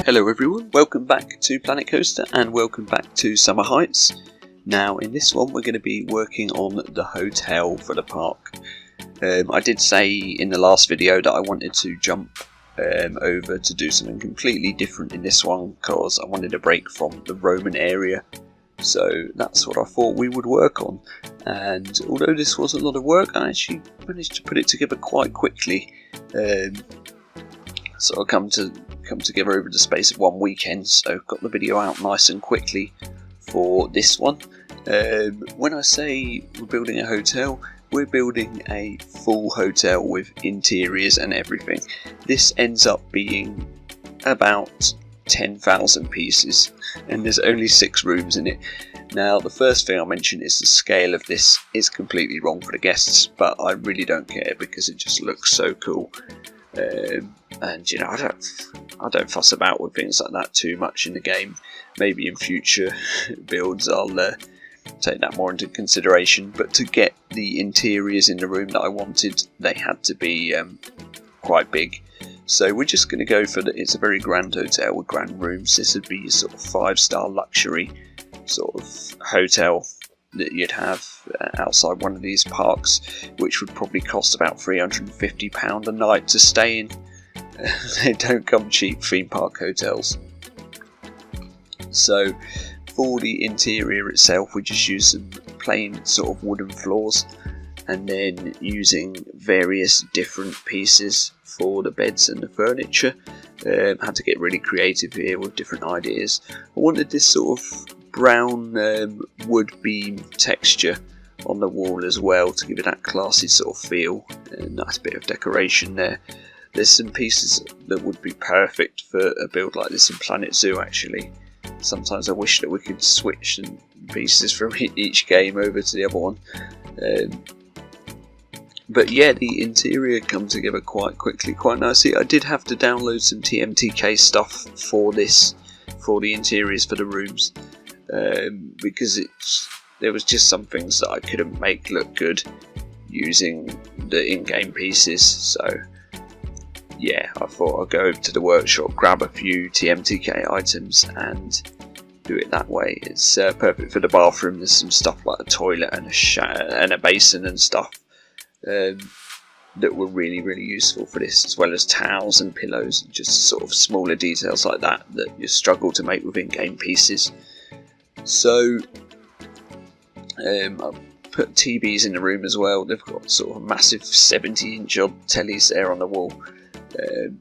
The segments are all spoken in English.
Hello everyone, welcome back to Planet Coaster and welcome back to Summer Heights. Now in this one we're going to be working on the hotel for the park. I did say in the last video that I wanted to jump over to do something completely different in this one because I wanted a break from the Roman area. So that's what I thought we would work on, and although this was a lot of work, I actually managed to put it together quite quickly. So I'll come together over the space of one weekend, so got the video out nice and quickly for this one. When I say we're building a hotel, we're building a full hotel with interiors and everything. This ends up being about 10,000 pieces, and there's only 6 rooms in it. Now the first thing I'll mention is the scale of this is completely wrong for the guests, but I really don't care because it just looks so cool. And you know, I don't fuss about with things like that too much in the game. Maybe in future builds I'll take that more into consideration, but to get the interiors in the room that I wanted, they had to be quite big. So we're just going to go for it's a very grand hotel with grand rooms. This would be a sort of 5-star luxury sort of hotel that you'd have outside one of these parks, which would probably cost about £350 a night to stay in. They don't come cheap, theme park hotels. So for the interior itself, we just use some plain sort of wooden floors, and then using various different pieces for the beds and the furniture. Had to get really creative here with different ideas. I wanted this sort of brown wood beam texture on the wall as well to give it that classy sort of feel. A nice bit of decoration there. There's some pieces that would be perfect for a build like this in Planet Zoo actually. Sometimes I wish that we could switch some pieces from each game over to the other one. But yeah, the interior come together quite quickly, quite nicely. I did have to download some TMTK stuff for this, for the interiors for the rooms, because there was just some things that I couldn't make look good using the in-game pieces. So yeah, I thought I'd go over to the workshop, grab a few TMTK items and do it that way. It's perfect for the bathroom. There's some stuff like a toilet and a basin and stuff that were really useful for this, as well as towels and pillows, just sort of smaller details like that you struggle to make with in-game pieces. So I've put TVs in the room as well. They've got sort of massive 70-inch odd tellies there on the wall,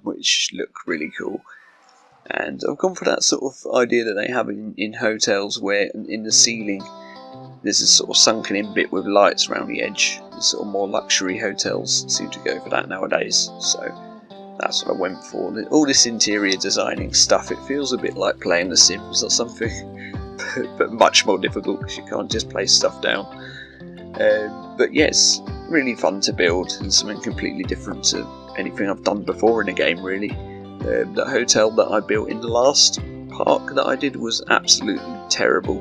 which look really cool. And I've gone for that sort of idea that they have in hotels, where in the ceiling there's a sort of sunken in bit with lights around the edge. The sort of more luxury hotels seem to go for that nowadays, so that's what I went for. All this interior designing stuff, it feels a bit like playing The Sims or something, but much more difficult because you can't just place stuff down. But yes, really fun to build and something completely different to anything I've done before in a game really. The hotel that I built in the last park that I did was absolutely terrible.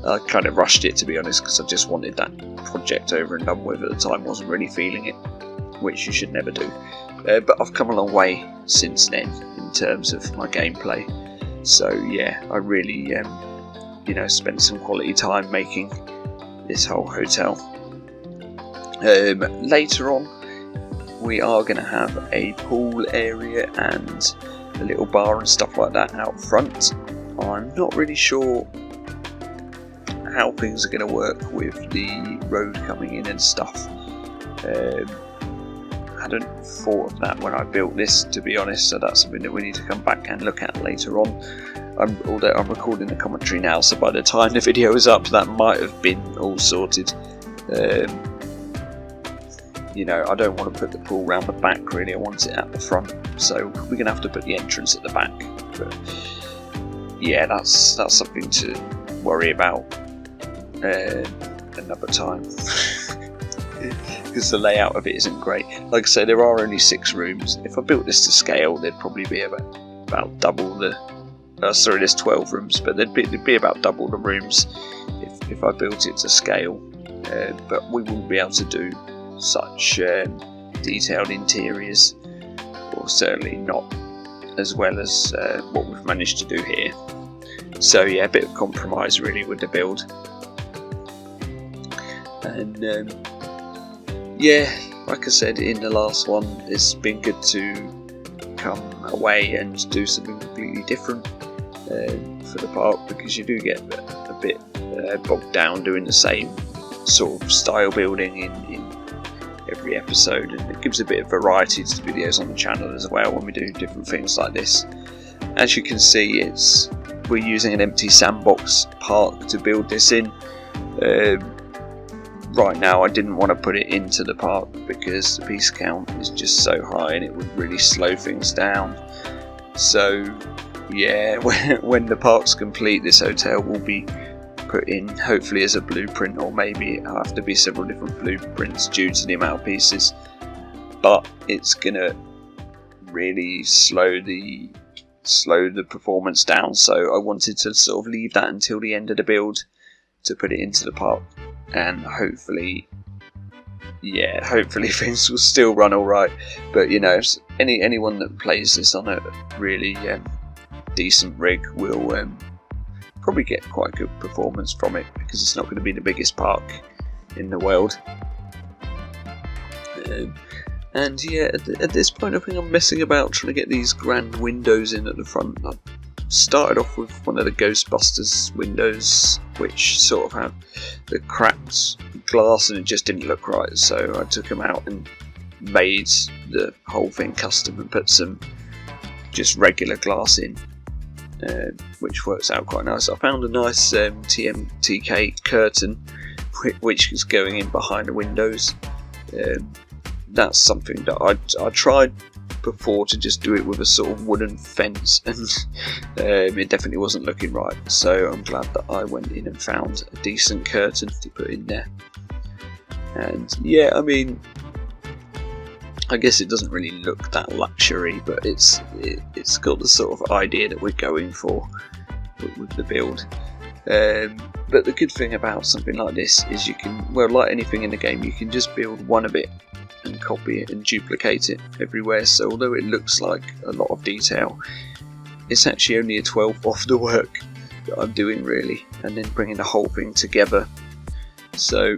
I kind of rushed it, to be honest, because I just wanted that project over and done with at the time. Wasn't really feeling it, which you should never do. But I've come a long way since then in terms of my gameplay. So yeah, I really spent some quality time making this whole hotel. Later on we are going to have a pool area and a little bar and stuff like that out front. I'm not really sure how things are going to work with the road coming in and stuff. I hadn't thought of that when I built this, to be honest, so that's something that we need to come back and look at later on. Although I'm recording the commentary now, so by the time the video is up that might have been all sorted. I don't want to put the pool round the back really, I want it at the front, so we're going to have to put the entrance at the back. But yeah, that's something to worry about another time, because the layout of it isn't great. Like I say, there are only 6 rooms. If I built this to scale, there'd probably be about double the... there's 12 rooms, but there'd be about double the rooms if I built it to scale. But we wouldn't be able to do such detailed interiors, or certainly not as well as what we've managed to do here. So yeah, a bit of compromise really with the build. And yeah, like I said in the last one, it's been good to come away and do something completely different for the park, because you do get a bit bogged down doing the same sort of style building in every episode, and it gives a bit of variety to the videos on the channel as well when we do different things like this. As you can see, we're using an empty sandbox park to build this in. Right now I didn't want to put it into the park because the piece count is just so high and it would really slow things down. So yeah, when the park's complete, this hotel will be put in hopefully as a blueprint, or maybe it'll have to be several different blueprints due to the amount of pieces, but it's gonna really slow the performance down. So I wanted to sort of leave that until the end of the build to put it into the park, and hopefully things will still run alright. But you know, anyone that plays this on a really decent rig will probably get quite a good performance from it, because it's not going to be the biggest park in the world. And yeah, at this point I think I'm messing about trying to get these grand windows in at the front. I started off with one of the Ghostbusters windows, which sort of had the cracked glass and it just didn't look right, so I took them out and made the whole thing custom and put some just regular glass in, which works out quite nice. I found a nice TMTK curtain which is going in behind the windows. That's something that I tried before to just do it with a sort of wooden fence, and it definitely wasn't looking right, so I'm glad that I went in and found a decent curtain to put in there. And yeah, I mean, I guess it doesn't really look that luxury, but it's got the sort of idea that we're going for with the build. But the good thing about something like this is you can, well, like anything in the game, you can just build one of it and copy it and duplicate it everywhere. So although it looks like a lot of detail, it's actually only a 12th of the work that I'm doing really, and then bringing the whole thing together. So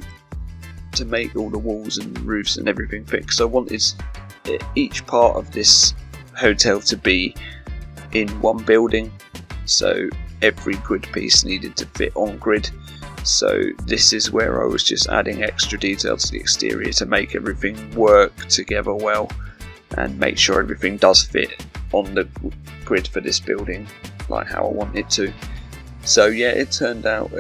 to make all the walls and roofs and everything fit, because I wanted each part of this hotel to be in one building, so every grid piece needed to fit on grid. So this is where I was just adding extra detail to the exterior to make everything work together well and make sure everything does fit on the grid for this building like how I want it to. So yeah, it turned out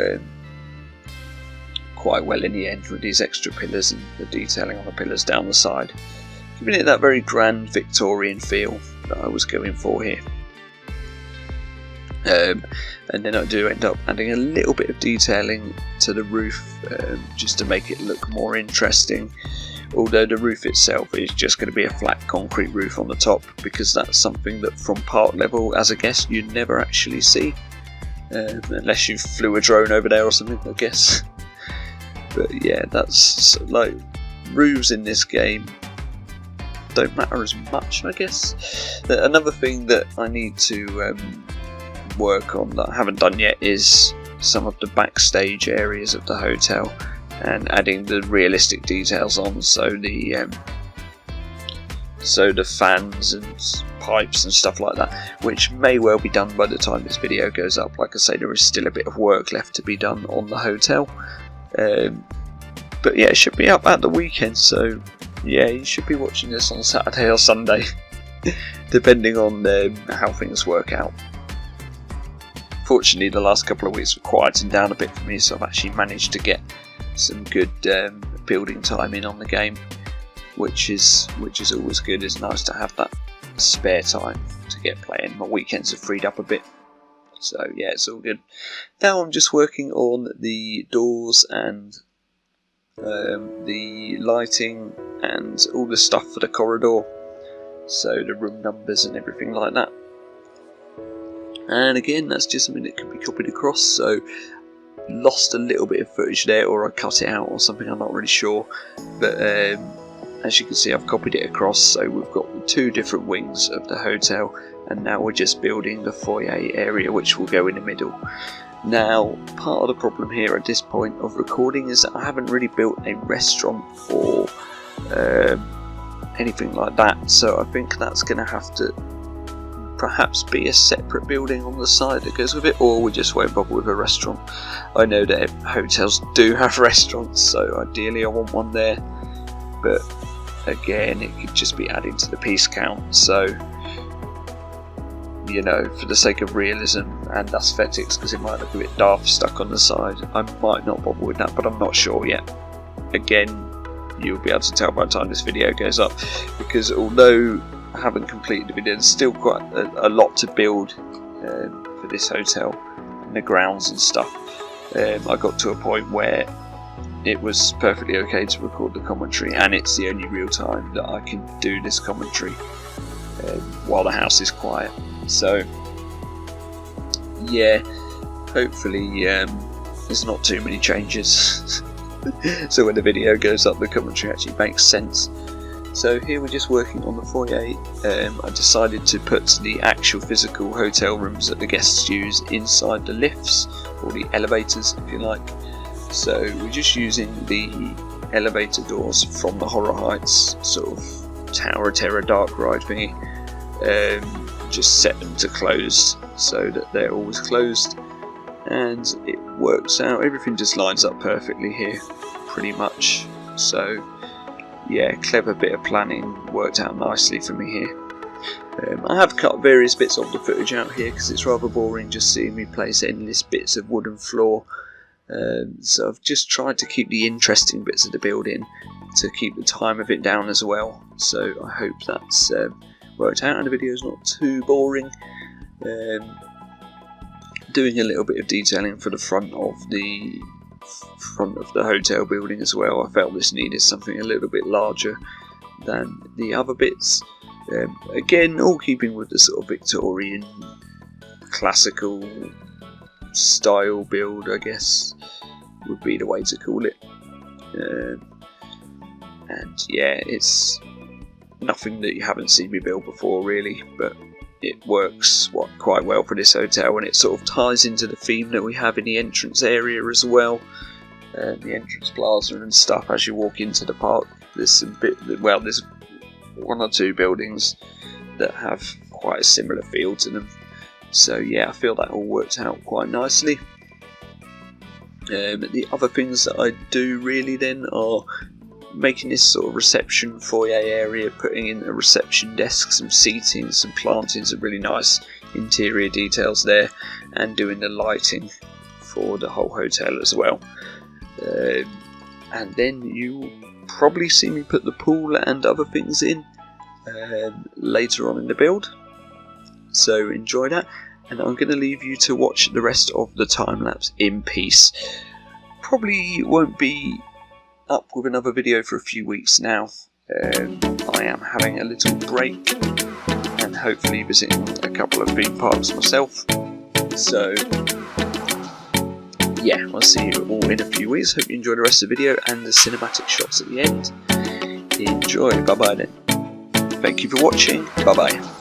quite well in the end with these extra pillars and the detailing on the pillars down the side, giving it that very grand Victorian feel that I was going for here. And then I do end up adding a little bit of detailing to the roof just to make it look more interesting, although the roof itself is just going to be a flat concrete roof on the top, because that's something that from park level as a guest you'd never actually see, unless you flew a drone over there or something, I guess. But yeah, that's like, roofs in this game don't matter as much, I guess. Another thing that I need to work on that I haven't done yet is some of the backstage areas of the hotel, and adding the realistic details on, so the fans and pipes and stuff like that, which may well be done by the time this video goes up. Like I say, there is still a bit of work left to be done on the hotel, but yeah, it should be up at the weekend, so yeah, you should be watching this on Saturday or Sunday depending on how things work out. Fortunately, the last couple of weeks were quieting down a bit for me, so I've actually managed to get some good building time in on the game, which is always good. It's nice to have that spare time to get playing. My weekends have freed up a bit, so yeah, it's all good. Now I'm just working on the doors and the lighting and all the stuff for the corridor, so the room numbers and everything like that. And again, that's just something that can be copied across, so lost a little bit of footage there, or I cut it out or something, I'm not really sure. But as you can see, I've copied it across, so we've got the 2 different wings of the hotel, and now we're just building the foyer area which will go in the middle. Now, part of the problem here at this point of recording is that I haven't really built a restaurant or anything like that, so I think that's going to have to perhaps be a separate building on the side that goes with it, or we just won't bother with a restaurant. I know that hotels do have restaurants, so ideally I want one there, but again, it could just be adding to the piece count, so you know, for the sake of realism and aesthetics, because it might look a bit daft stuck on the side, I might not bother with that, but I'm not sure yet. Again, you'll be able to tell by the time this video goes up, because although I haven't completed the video, there's still quite a lot to build for this hotel and the grounds and stuff. I got to a point where it was perfectly okay to record the commentary, and it's the only real time that I can do this commentary while the house is quiet. So yeah, hopefully there's not too many changes so when the video goes up the commentary actually makes sense. So here we're just working on the foyer. I decided to put the actual physical hotel rooms that the guests use inside the lifts, or the elevators if you like. So we're just using the elevator doors from the Horror Heights sort of Tower of Terror dark ride thingy. Just set them to closed so that they're always closed, and it works out. Everything just lines up perfectly here pretty much, so yeah, clever bit of planning, worked out nicely for me here. I have cut various bits of the footage out here because it's rather boring just seeing me place endless bits of wooden floor, so I've just tried to keep the interesting bits of the building to keep the time of it down as well, so I hope that's worked out and the video is not too boring. Doing a little bit of detailing for the front of the hotel building as well. I felt this needed something a little bit larger than the other bits. Again, all keeping with the sort of Victorian classical style build, I guess would be the way to call it. And yeah, it's nothing that you haven't seen me build before really, but it works quite well for this hotel, and it sort of ties into the theme that we have in the entrance area as well, the entrance plaza and stuff. As you walk into the park, there's there's 1 or 2 buildings that have quite a similar feel to them, so yeah, I feel that all worked out quite nicely. The other things that I do really then are making this sort of reception foyer area, putting in a reception desk, some seating, some planting, some really nice interior details there, and doing the lighting for the whole hotel as well. And then you'll probably see me put the pool and other things in later on in the build, so enjoy that, and I'm going to leave you to watch the rest of the time lapse in peace. Probably won't be up with another video for a few weeks now. I am having a little break and hopefully visiting a couple of theme parks myself, so yeah, I'll see you all in a few weeks. Hope you enjoy the rest of the video and the cinematic shots at the end. Enjoy, bye bye then. Thank you for watching, bye bye.